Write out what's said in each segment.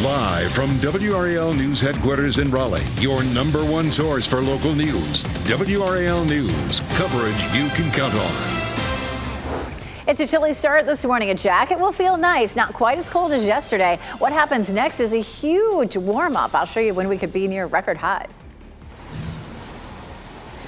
Live from WRAL News Headquarters in Raleigh, your number one source for local news. WRAL News, coverage you can count on. It's a chilly start this morning. A jacket will feel nice, not quite as cold as yesterday. What happens next is a huge warm up. I'll show you when we could be near record highs.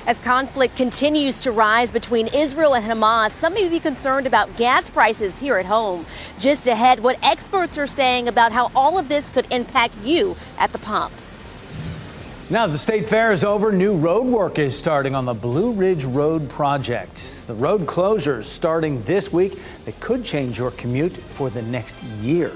As conflict continues to rise between Israel and Hamas, some may be concerned about gas prices here at home. Just ahead, what experts are saying about how all of this could impact you at the pump. Now the state fair is over. New road work is starting on the Blue Ridge Road project. The road closures starting this week that could change your commute for the next year.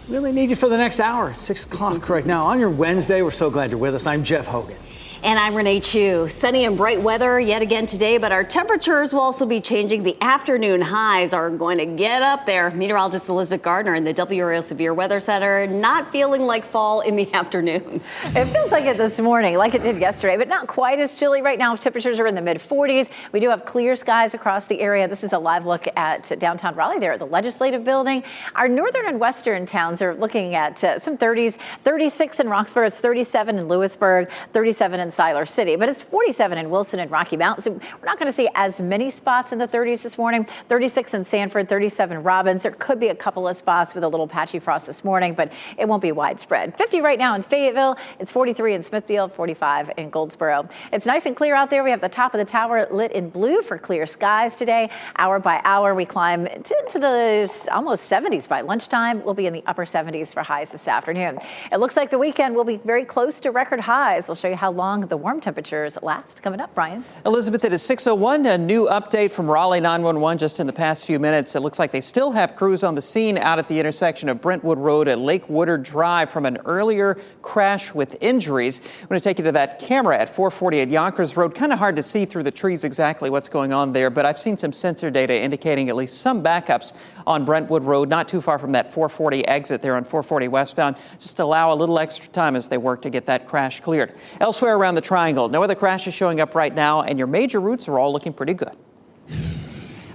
Really need you for the next hour, 6 o'clock right now on your Wednesday. We're so glad you're with us. I'm Jeff Hogan. And I'm Renee Chu. Sunny and bright weather yet again today, but our temperatures will also be changing. The afternoon highs are going to get up there. Meteorologist Elizabeth Gardner in the WRAL Severe Weather Center not feeling like fall in the afternoons. It feels like it this morning, like it did yesterday, but not quite as chilly right now. Temperatures are in the mid 40s. We do have clear skies across the area. This is a live look at downtown Raleigh there at the Legislative Building. Our northern and western towns are looking at some 30s, 36 in Roxborough, it's 37 in Lewisburg, 37 in Siler City, but it's 47 in Wilson and Rocky Mount. So we're not going to see as many spots in the 30s this morning. 36 in Sanford, 37 Robbins. There could be a couple of spots with a little patchy frost this morning, but it won't be widespread. 50 right now in Fayetteville. It's 43 in Smithfield, 45 in Goldsboro. It's nice and clear out there. We have the top of the tower lit in blue for clear skies today. Hour by hour, we climb into the almost 70s by lunchtime. We'll be in the upper 70s for highs this afternoon. It looks like the weekend will be very close to record highs. We'll show you how long the warm temperatures last coming up. Brian. Elizabeth, it is 6:01. A new update from Raleigh 911 just in the past few minutes. It looks like they still have crews on the scene out at the intersection of Brentwood Road at Lake Woodard Drive from an earlier crash with injuries. I'm going to take you to that camera at 440 at Yonkers Road. Kind of hard to see through the trees exactly what's going on there, but I've seen some sensor data indicating at least some backups on Brentwood Road, not too far from that 440 exit there on 440 westbound. Just allow a little extra time as they work to get that crash cleared. Elsewhere around the triangle, no other crashes showing up right now, and your major routes are all looking pretty good.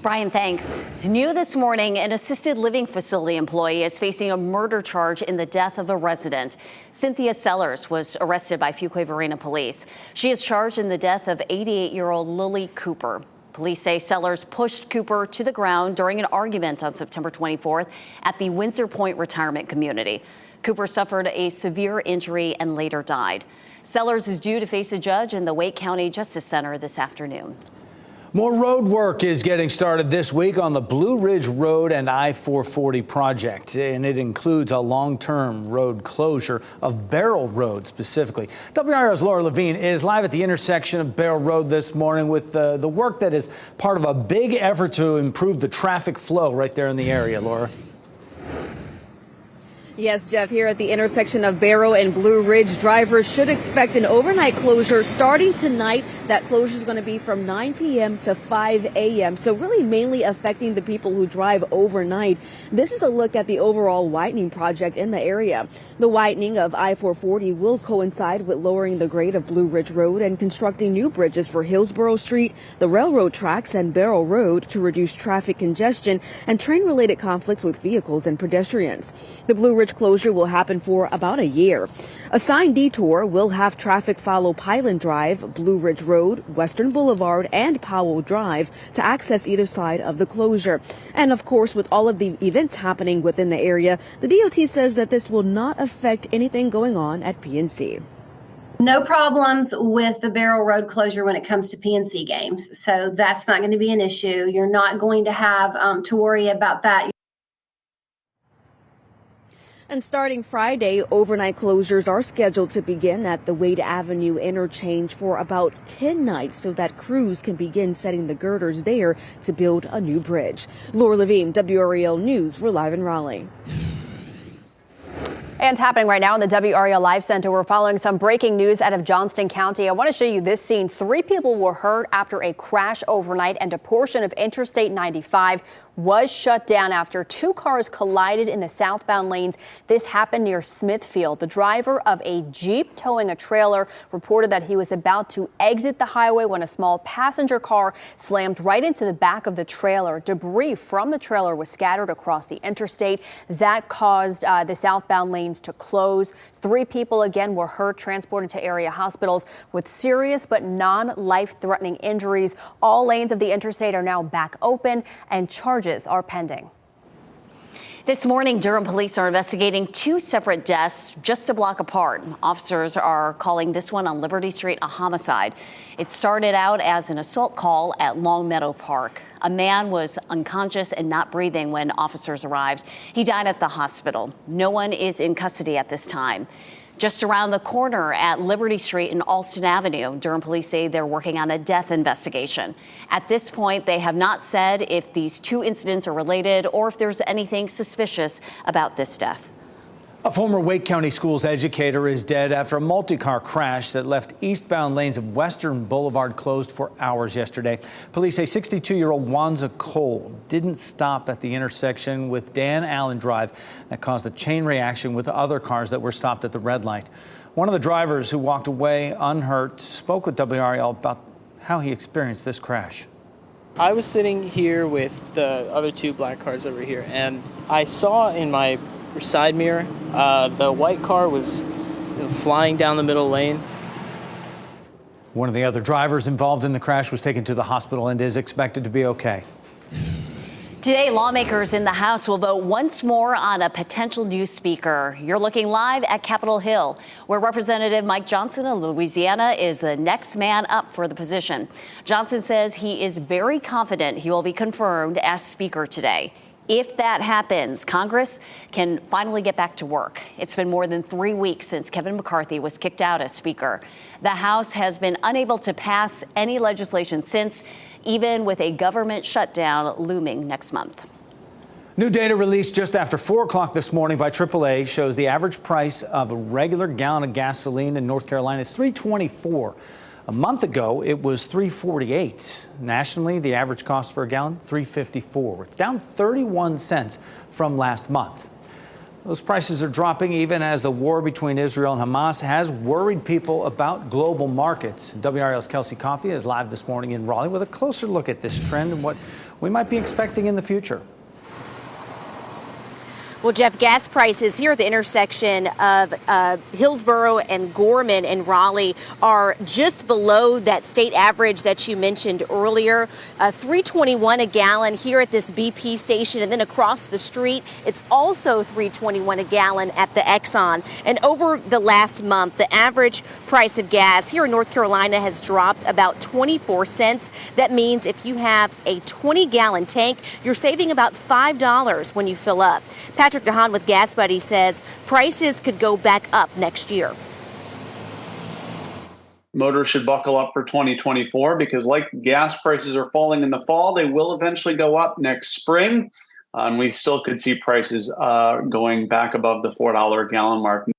Brian, thanks. New this morning, an assisted living facility employee is facing a murder charge in the death of a resident. Cynthia Sellers was arrested by Fuquay-Varina police. She is charged in the death of 88-year-old Lily Cooper. Police say Sellers pushed Cooper to the ground during an argument on September 24th at the Windsor Point retirement community. Cooper suffered a severe injury and later died. Sellers is due to face a judge in the Wake County Justice Center this afternoon. More road work is getting started this week on the Blue Ridge Road and I-440 project, and it includes a long-term road closure of Barrel Road specifically. WRAL's Laura Levine is live at the intersection of Barrel Road this morning with the work that is part of a big effort to improve the traffic flow right there in the area. Laura. Yes, Jeff, here at the intersection of Barrow and Blue Ridge, drivers should expect an overnight closure starting tonight. That closure is going to be from 9 p.m. to 5 a.m., so really mainly affecting the people who drive overnight. This is a look at the overall widening project in the area. The widening of I-440 will coincide with lowering the grade of Blue Ridge Road and constructing new bridges for Hillsborough Street, the railroad tracks, and Barrow Road to reduce traffic congestion and train-related conflicts with vehicles and pedestrians. The Blue Ridge closure will happen for about a year. A signed detour will have traffic follow Pylon Drive, Blue Ridge Road, Western Boulevard, and Powell Drive to access either side of the closure. And of course, with all of the events happening within the area, the DOT says that this will not affect anything going on at PNC. No problems with the Barrel Road closure when it comes to PNC games. So that's not going to be an issue. You're not going to have to worry about that. And starting Friday, overnight closures are scheduled to begin at the Wade Avenue interchange for about 10 nights so that crews can begin setting the girders there to build a new bridge. Laura Levine, WRAL News. We're live in Raleigh. And happening right now in the WRAL Live Center, we're following some breaking news out of Johnston County. I want to show you this scene. 3 people were hurt after a crash overnight, and a portion of Interstate 95 was shut down after two cars collided in the southbound lanes. This happened near Smithfield. The driver of a Jeep towing a trailer reported that he was about to exit the highway when a small passenger car slammed right into the back of the trailer. Debris from the trailer was scattered across the interstate. That caused the southbound lanes to close. 3 people again were hurt, transported to area hospitals with serious but non-life-threatening injuries. All lanes of the interstate are now back open and charges are pending. This morning, Durham police are investigating 2 separate deaths just a block apart. Officers are calling this one on Liberty Street a homicide. It started out as an assault call at Long Meadow Park. A man was unconscious and not breathing when officers arrived. He died at the hospital. No one is in custody at this time. Just around the corner at Liberty Street and Alston Avenue, Durham police say they're working on a death investigation. At this point, they have not said if these 2 incidents are related or if there's anything suspicious about this death. A former Wake County Schools educator is dead after a multi-car crash that left eastbound lanes of Western Boulevard closed for hours yesterday. Police say 62-year-old Wanza Cole didn't stop at the intersection with Dan Allen Drive. That caused a chain reaction with other cars that were stopped at the red light. One of the drivers who walked away unhurt spoke with WRAL about how he experienced this crash. I was sitting here with the other 2 black cars over here, and I saw in my side mirror, the white car was flying down the middle lane. One of the other drivers involved in the crash was taken to the hospital and is expected to be okay. Today, lawmakers in the House will vote once more on a potential new speaker. You're looking live at Capitol Hill, where Representative Mike Johnson of Louisiana is the next man up for the position. Johnson says he is very confident he will be confirmed as Speaker today. If that happens, Congress can finally get back to work. It's been more than 3 weeks since Kevin McCarthy was kicked out as Speaker. The House has been unable to pass any legislation since, even with a government shutdown looming next month. New data released just after 4 o'clock this morning by AAA shows the average price of a regular gallon of gasoline in North Carolina is $3.24. A month ago, it was $3.48. Nationally, the average cost for a gallon, $3.54. It's down 31 cents from last month. Those prices are dropping even as the war between Israel and Hamas has worried people about global markets. WRAL's Kelsey Coffey is live this morning in Raleigh with a closer look at this trend and what we might be expecting in the future. Well, Jeff, gas prices here at the intersection of Hillsborough and Gorman in Raleigh are just below that state average that you mentioned earlier. $3.21 a gallon here at this BP station, and then across the street, it's also $3.21 a gallon at the Exxon. And over the last month, the average price of gas here in North Carolina has dropped about 24 cents. That means if you have a 20-gallon tank, you're saving about $5 when you fill up. Patrick DeHaan with Gas Buddy says prices could go back up next year. Motors should buckle up for 2024 because like gas prices are falling in the fall, they will eventually go up next spring. And we still could see prices going back above the $4 a gallon mark.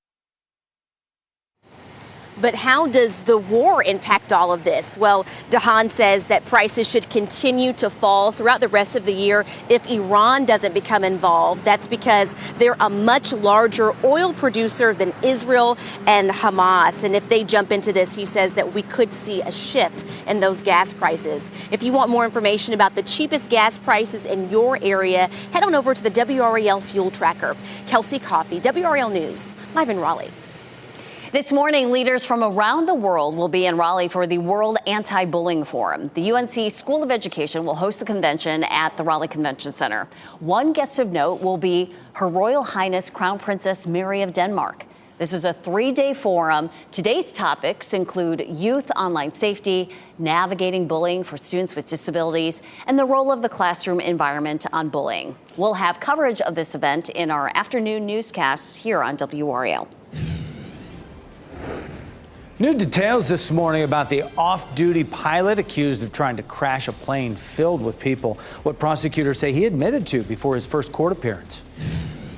But how does the war impact all of this? Well, DeHaan says that prices should continue to fall throughout the rest of the year if Iran doesn't become involved. That's because they're a much larger oil producer than Israel and Hamas. And if they jump into this, he says that we could see a shift in those gas prices. If you want more information about the cheapest gas prices in your area, head on over to the WRAL Fuel Tracker. Kelsey Coffey, WRAL News, live in Raleigh. This morning, leaders from around the world will be in Raleigh for the World Anti-Bullying Forum. The UNC School of Education will host the convention at the Raleigh Convention Center. One guest of note will be Her Royal Highness Crown Princess Mary of Denmark. This is a 3-day forum. Today's topics include youth online safety, navigating bullying for students with disabilities, and the role of the classroom environment on bullying. We'll have coverage of this event in our afternoon newscasts here on WRAL. New details this morning about the off-duty pilot accused of trying to crash a plane filled with people. What prosecutors say he admitted to before his first court appearance.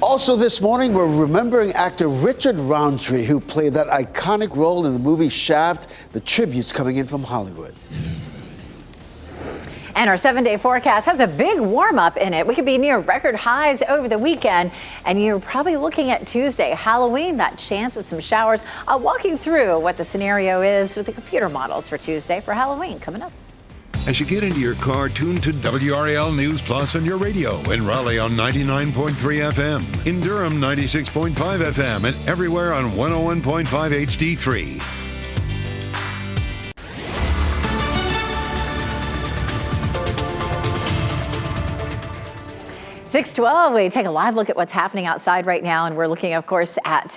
Also this morning, we're remembering actor Richard Roundtree, who played that iconic role in the movie Shaft. The tributes coming in from Hollywood. And our 7-day forecast has a big warm up in it. We could be near record highs over the weekend, and you're probably looking at Tuesday, Halloween, that chance of some showers. I'll walk you through what the scenario is with the computer models for Tuesday for Halloween coming up. As you get into your car, tune to WRAL News Plus on your radio. In Raleigh on 99.3 FM. In Durham, 96.5 FM. And everywhere on 101.5 HD3. 6:12, we take a live look at what's happening outside right now, and we're looking, of course, at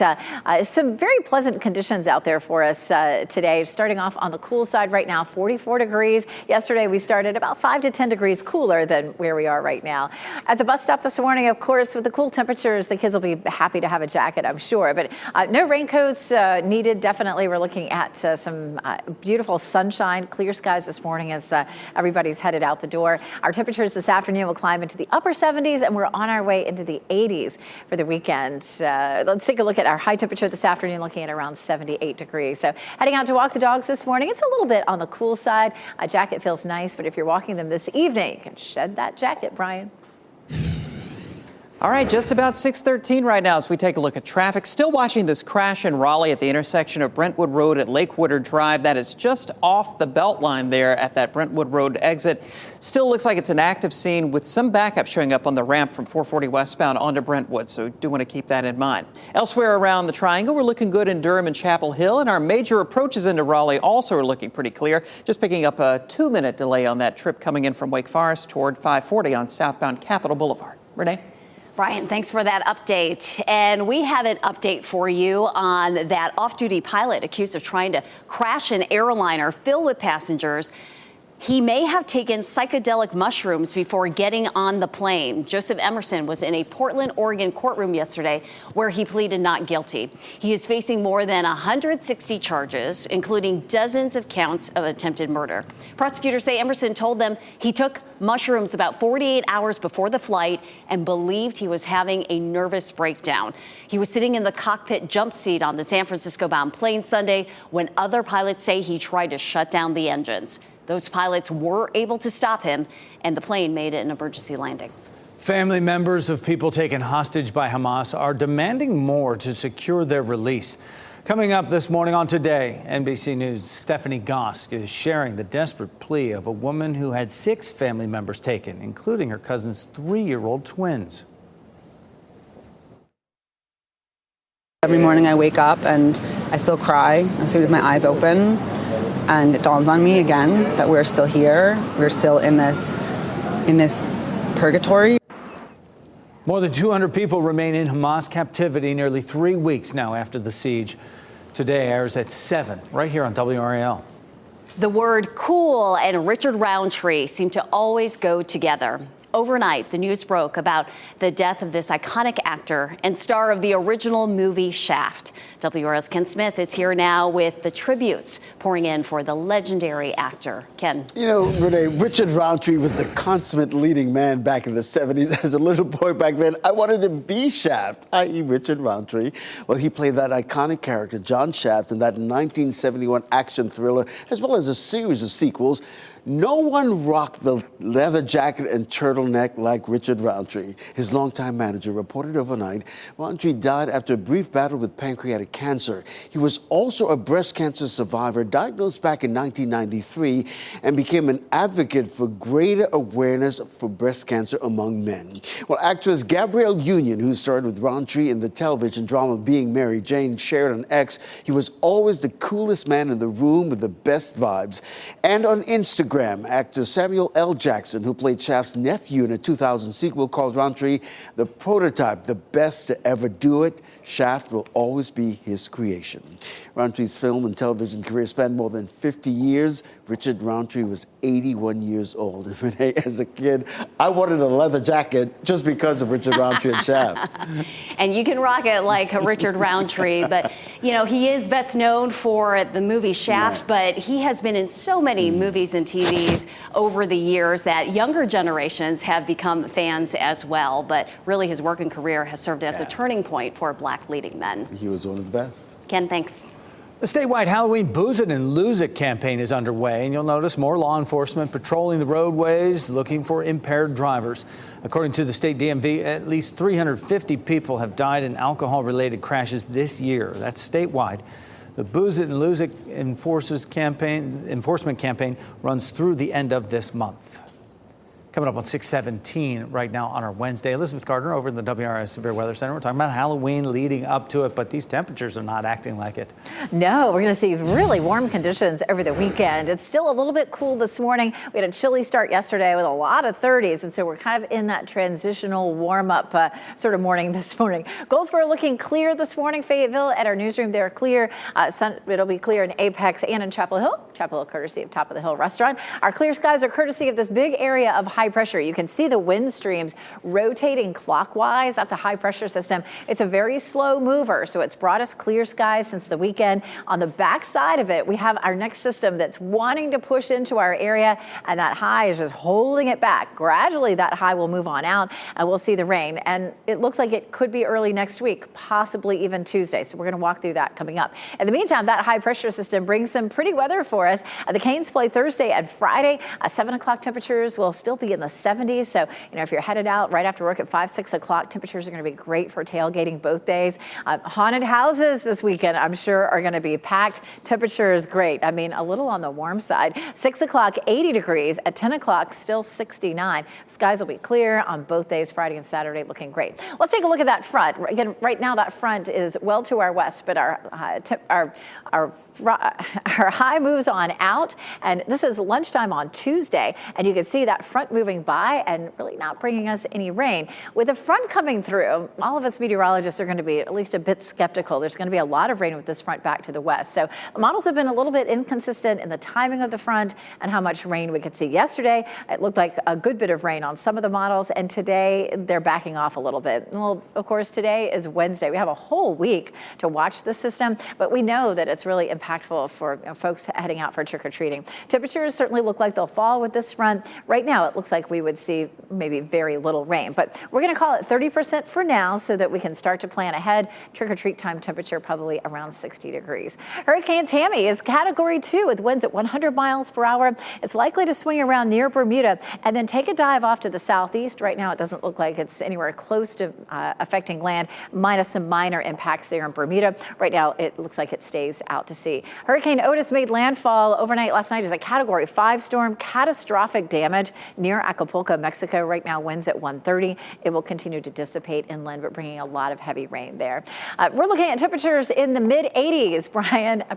some very pleasant conditions out there for us today. Starting off on the cool side right now, 44 degrees. Yesterday, we started about 5 to 10 degrees cooler than where we are right now. At the bus stop this morning, of course, with the cool temperatures, the kids will be happy to have a jacket, I'm sure. But no raincoats needed, definitely. We're looking at some beautiful sunshine, clear skies this morning as everybody's headed out the door. Our temperatures this afternoon will climb into the upper 70s, and we're on our way into the 80s for the weekend. Let's take a look at our high temperature this afternoon, looking at around 78 degrees. So heading out to walk the dogs this morning, it's a little bit on the cool side. A jacket feels nice, but if you're walking them this evening, you can shed that jacket, Brian. All right, just about 6:13 right now as we take a look at traffic. Still watching this crash in Raleigh at the intersection of Brentwood Road at Lake Woodard Drive. That is just off the belt line there at that Brentwood Road exit. Still looks like it's an active scene with some backup showing up on the ramp from 440 westbound onto Brentwood, so do want to keep that in mind. Elsewhere around the triangle, we're looking good in Durham and Chapel Hill, and our major approaches into Raleigh also are looking pretty clear. Just picking up a 2-minute delay on that trip coming in from Wake Forest toward 540 on southbound Capitol Boulevard. Renee? Brian, thanks for that update. And we have an update for you on that off-duty pilot accused of trying to crash an airliner filled with passengers. He may have taken psychedelic mushrooms before getting on the plane. Joseph Emerson was in a Portland, Oregon courtroom yesterday where he pleaded not guilty. He is facing more than 160 charges, including dozens of counts of attempted murder. Prosecutors say Emerson told them he took mushrooms about 48 hours before the flight and believed he was having a nervous breakdown. He was sitting in the cockpit jump seat on the San Francisco-bound plane Sunday when other pilots say he tried to shut down the engines. Those pilots were able to stop him, and the plane made an emergency landing. Family members of people taken hostage by Hamas are demanding more to secure their release. Coming up this morning on Today, NBC News' Stephanie Gosk is sharing the desperate plea of a woman who had 6 family members taken, including her cousin's 3-year-old twins. Every morning I wake up and I still cry as soon as my eyes open. And it dawns on me again that we're still here. We're still in this purgatory. More than 200 people remain in Hamas captivity nearly 3 weeks now after the siege. Today airs at 7 right here on WRAL. The word cool and Richard Roundtree seem to always go together. Overnight, the news broke about the death of this iconic actor and star of the original movie Shaft. WRAL's Ken Smith is here now with the tributes pouring in for the legendary actor. Ken. You know, Renee, Richard Roundtree was the consummate leading man back in the 70s. As a little boy back then, I wanted to be Shaft, i.e. Richard Roundtree. Well, he played that iconic character, John Shaft, in that 1971 action thriller, as well as a series of sequels. No one rocked the leather jacket and turtleneck like Richard Roundtree. His longtime manager reported overnight Roundtree died after a brief battle with pancreatic cancer. He was also a breast cancer survivor diagnosed back in 1993 and became an advocate for greater awareness for breast cancer among men. Well, actress Gabrielle Union, who starred with Roundtree in the television drama Being Mary Jane, shared on X, he was always the coolest man in the room with the best vibes. And on Instagram, actor Samuel L. Jackson, who played Shaft's nephew in a 2000 sequel, called Roundtree the prototype, the best to ever do it. Shaft will always be his creation. Roundtree's film and television career spanned more than 50 years. Richard Roundtree was 81 years old. And Renee, as a kid, I wanted a leather jacket just because of Richard Roundtree and Shaft. And you can rock it like Richard Roundtree, but, you know, he is best known for the movie Shaft, but he has been in so many movies and TVs over the years that younger generations have become fans as well. But really, his working career has served as a turning point for Black leading men. He was one of the best. Ken, thanks. The statewide Halloween Booze It and Lose It campaign is underway, and you'll notice more law enforcement patrolling the roadways looking for impaired drivers. According to the state DMV, at least 350 people have died in alcohol-related crashes this year. That's statewide. The Booze It and Lose It enforcement campaign runs through the end of this month. Coming up on 6:17 right now on our Wednesday. Elizabeth Gardner over in the WRAL Severe Weather Center. We're talking about Halloween leading up to it, but these temperatures are not acting like it. No, we're going to see really warm conditions over the weekend. It's still a little bit cool this morning. We had a chilly start yesterday with a lot of 30s, and so we're kind of in that transitional warm-up sort of morning this morning. Goldsboro looking clear this morning. Fayetteville at our newsroom, they're clear. It'll be clear in Apex and in Chapel Hill. Chapel Hill courtesy of Top of the Hill Restaurant. Our clear skies are courtesy of this big area of high pressure. You can see the wind streams rotating clockwise. That's a high pressure system. It's a very slow mover, so it's brought us clear skies since the weekend. On the back side of it, we have our next system that's wanting to push into our area, and that high is just holding it back. Gradually, that high will move on out, and we'll see the rain. And it looks like it could be early next week, possibly even Tuesday. So we're going to walk through that coming up. In the meantime, that high pressure system brings some pretty weather for us. The Canes play Thursday and Friday. 7 o'clock temperatures will still be in the 70s. So, if you're headed out right after work at 5, 6 o'clock, temperatures are going to be great for tailgating both days. Haunted houses this weekend, I'm sure, are going to be packed. Temperature is great. I mean, a little on the warm side. 6 o'clock, 80 degrees. At 10 o'clock, still 69. Skies will be clear on both days, Friday and Saturday, looking great. Let's take a look at that front. Again, right now, that front is well to our west, but our high moves on out. And this is lunchtime on Tuesday, and you can see that front moving by and really not bringing us any rain. With the front coming through, all of us meteorologists are going to be at least a bit skeptical. There's going to be a lot of rain with this front back to the west. So the models have been a little bit inconsistent in the timing of the front and how much rain we could see. Yesterday, it looked like a good bit of rain on some of the models, and today they're backing off a little bit. Well, of course, today is Wednesday. We have a whole week to watch the system, but we know that it's really impactful for folks heading out for trick-or-treating. Temperatures certainly look like they'll fall with this front. Right now, it looks like we would see maybe very little rain, but we're going to call it 30% for now so that we can start to plan ahead. Trick-or-treat time temperature probably around 60 degrees. Hurricane Tammy is Category 2 with winds at 100 miles per hour. It's likely to swing around near Bermuda and then take a dive off to the southeast. Right now, it doesn't look like it's anywhere close to affecting land, minus some minor impacts there in Bermuda. Right now, it looks like it stays out to sea. Hurricane Otis made landfall overnight last night as a Category 5 storm. Catastrophic damage near Acapulco, Mexico. Right now, winds at 130. It will continue to dissipate inland, but bringing a lot of heavy rain there. We're looking at temperatures in the mid-80s.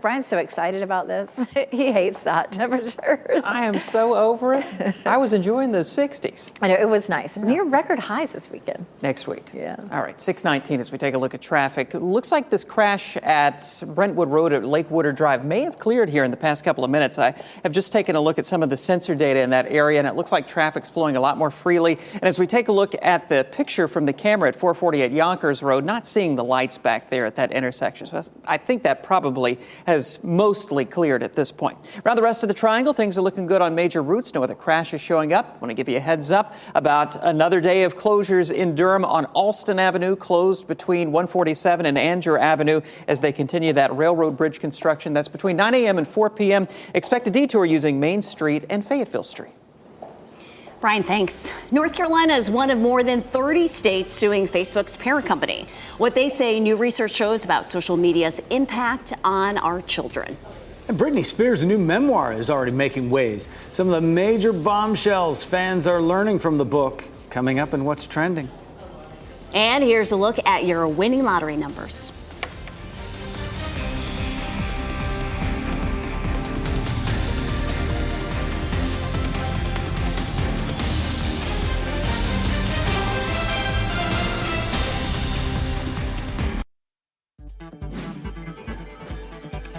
Brian's so excited about this. He hates the hot temperatures. I am so over it. I was enjoying the 60s. I know, it was nice. Yeah. Near record highs this weekend. Next week. Yeah. All right, 6:19 as we take a look at traffic. It looks like this crash at Brentwood Road at Lake Woodard Drive may have cleared here in the past couple of minutes. I have just taken a look at some of the sensor data in that area, and it looks like traffic's flowing a lot more freely. And as we take a look at the picture from the camera at 448 Yonkers Road, not seeing the lights back there at that intersection. So I think that probably has mostly cleared at this point. Around the rest of the triangle, things are looking good on major routes. No other crashes showing up. I want to give you a heads up about another day of closures in Durham on Alston Avenue, closed between 147 and Andrew Avenue as they continue that railroad bridge construction. That's between 9 a.m. and 4 p.m. Expect a detour using Main Street and Fayetteville Street. Brian, thanks. North Carolina is one of more than 30 states suing Facebook's parent company. What they say new research shows about social media's impact on our children. And Britney Spears' new memoir is already making waves. Some of the major bombshells fans are learning from the book. Coming up in What's Trending. And here's a look at your winning lottery numbers.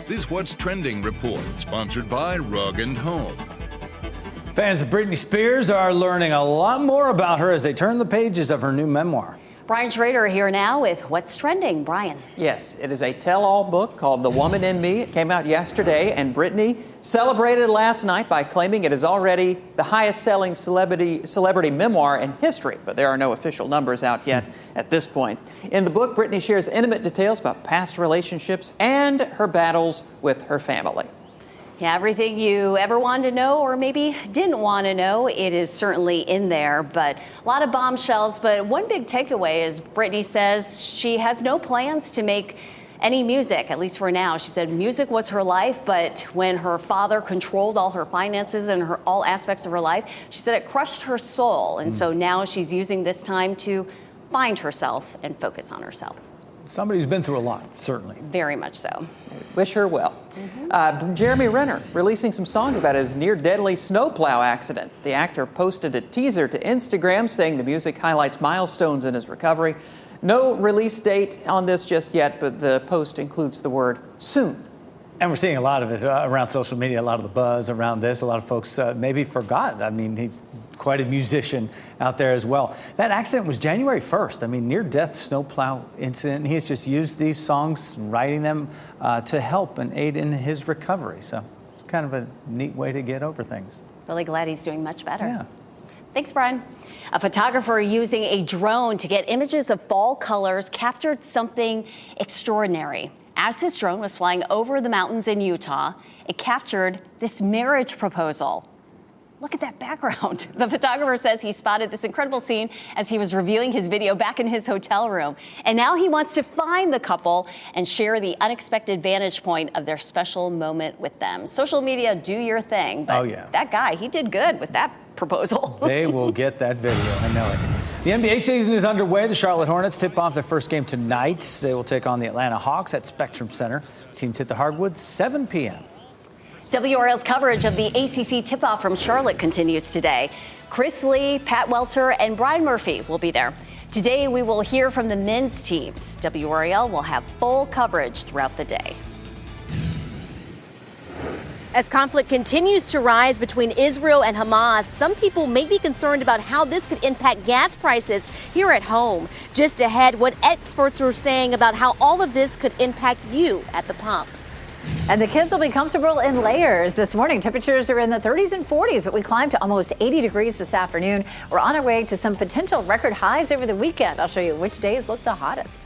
This What's Trending report, sponsored by Rug & Home. Fans of Britney Spears are learning a lot more about her as they turn the pages of her new memoir. Brian Schrader here now with What's Trending. Brian. Yes, it is a tell-all book called The Woman in Me. It came out yesterday, and Britney celebrated last night by claiming it is already the highest-selling celebrity memoir in history, but there are no official numbers out yet at this point. In the book, Britney shares intimate details about past relationships and her battles with her family. Yeah, everything you ever wanted to know or maybe didn't want to know, it is certainly in there, but a lot of bombshells. But one big takeaway is Britney says she has no plans to make any music, at least for now. She said music was her life, but when her father controlled all her finances and all aspects of her life, she said it crushed her soul. And so now she's using this time to find herself and focus on herself. Somebody who's been through a lot, certainly. Very much so. Wish her well. Jeremy Renner releasing some songs about his near-deadly snowplow accident. The actor posted a teaser to Instagram saying the music highlights milestones in his recovery. No release date on this just yet, but the post includes the word soon. And we're seeing a lot of it around social media, a lot of the buzz around this. A lot of folks maybe forgot. I mean, he's quite a musician out there as well. That accident was January 1st. I mean, near-death snowplow incident. He's just used these songs, writing them to help and aid in his recovery. So it's kind of a neat way to get over things. Really glad he's doing much better. Yeah. Thanks, Brian. A photographer using a drone to get images of fall colors captured something extraordinary. As his drone was flying over the mountains in Utah, it captured this marriage proposal. Look at that background. The photographer says he spotted this incredible scene as he was reviewing his video back in his hotel room. And now he wants to find the couple and share the unexpected vantage point of their special moment with them. Social media, do your thing. But that guy, he did good with that proposal. They will get that video. I know it. The NBA season is underway. The Charlotte Hornets tip off their first game tonight. They will take on the Atlanta Hawks at Spectrum Center. Teams hit the hardwood 7 p.m. WRAL's coverage of the ACC tip-off from Charlotte continues today. Chris Lee, Pat Welter, and Brian Murphy will be there. Today, we will hear from the men's teams. WRAL will have full coverage throughout the day. As conflict continues to rise between Israel and Hamas, some people may be concerned about how this could impact gas prices here at home. Just ahead, what experts are saying about how all of this could impact you at the pump. And the kids will be comfortable in layers this morning. Temperatures are in the 30s and 40s, but we climbed to almost 80 degrees this afternoon. We're on our way to some potential record highs over the weekend. I'll show you which days look the hottest.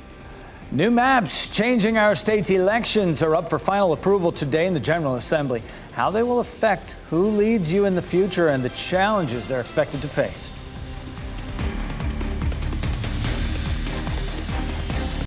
New maps changing our state's elections are up for final approval today in the General Assembly. How they will affect who leads you in the future and the challenges they're expected to face.